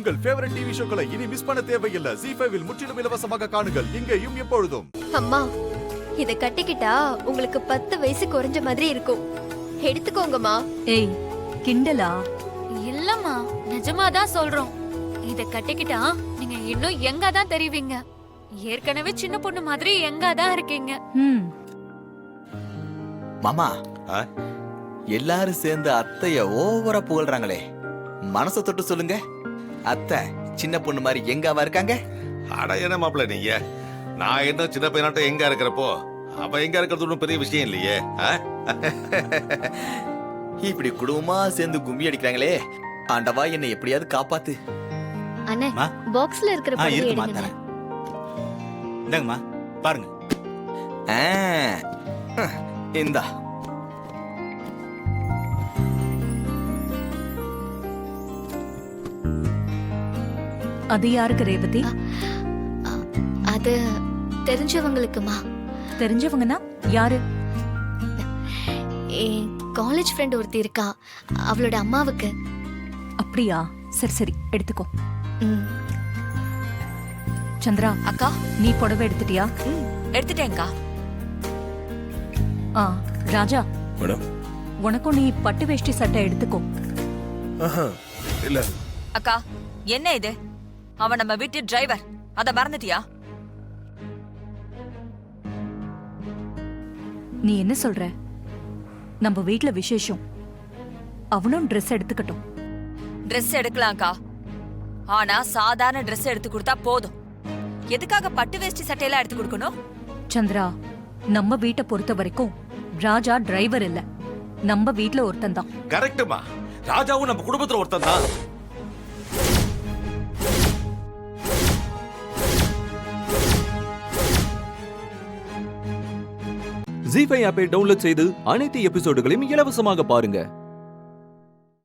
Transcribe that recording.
உங்கள் favourite TV ஷோக்களை இனி miss பண்ண தேவையில்லை. ZEE5 இல் முற்றிலும் இலவசமாக காணுங்கள். இங்கேயும் எப்பொழுதும். அம்மா, இத கட்டிக்கிட்டா உங்களுக்கு 10 வயசு குறைஞ்ச மாதிரி இருக்கும். எடுத்துக்கோங்கம்மா. ஏய், கிண்டலா? இல்லம்மா, நிஜமாதான் சொல்றோம். இத கட்டிக்கிட்டா நீங்க இன்னும் எங்க தான் தெரிவிங்க. ஏற்கனவே சின்ன பொண்ணு மாதிரி எங்க தான் இருக்கீங்க. மாமா, எல்லாரும் சேர்ந்து அத்தைய ஓவரா புகழ்றாங்களே, மனசை தொட்டு சொல்லுங்க. அத்தை சின்ன பொண்ணு மாதிரி எங்காவா இருக்காங்க? அட என்ன மாப்பிள்ள நீங்க, நான் என்ன சின்ன பையனாட்டம் எங்க இருக்கிறப்போ அவ எங்க இருக்கிறது ஒன்றும் பெரிய விஷயம் இல்லையே. இப்படி குடும்பமா சேர்ந்து கும்மி அடிக்கிறாங்களே, ஆண்டவா என்னை எப்படியாவது காப்பாத்து. அண்ணே, பாக்ஸ்ல இருக்கிற பழத்தை எடுங்க. இந்தாங்கம்மா, பாருங்க. இந்தா. அது யாருக்கு ரேவதி? அது தெரிஞ்சவங்களுக்குமா. தெரிஞ்சவங்கன்னா யாரு? என் காலேஜ் ஃப்ரெண்ட் ஒருத்தி இருக்கா, அவளோட அம்மாவுக்கு. அப்படியா? சரி சரி, எடுத்துக்கோ. ம். சந்திரா அக்கா, நீ புடவை எடுத்துட்டியா? எடுத்துட்டேன்க்கா. ராஜா, மேடம், உனக்கும் நீ பட்டு வேஷ்டி சட்டை எடுத்துக்கோ. இல்ல அக்கா, என்ன இது? அவன் நம்ம வீட்டு டிரைவர், அத மறந்துட்டியா? நீ என்ன சொல்ற? நம்ம வீட்ல விசேஷம், அவனும் ட்ரெஸ் எடுத்துக்கட்டும். ட்ரெஸ் எடுக்கலாம்க்கா, ஆனா சாதாரண ட்ரெஸ் எடுத்து கொடுத்தா போதும். எதுக்காக பட்டு வேஷ்டி சட்டையெல்லாம் எடுத்து கொடுக்கணும்? சந்திரா, நம்ம வீட்டை பொறுத்த வரைக்கும் ராஜா டிரைவர் இல்ல, நம்ம வீட்ல ஒருத்தன் தான். கரெக்டுமா, ராஜாவும் நம்ம குடும்பத்துல ஒருத்தன் தான். ZEE5 ஆப்பை டவுன்லோட் செய்து அனைத்து எபிசோடுகளையும் இலவசமாக பாருங்க.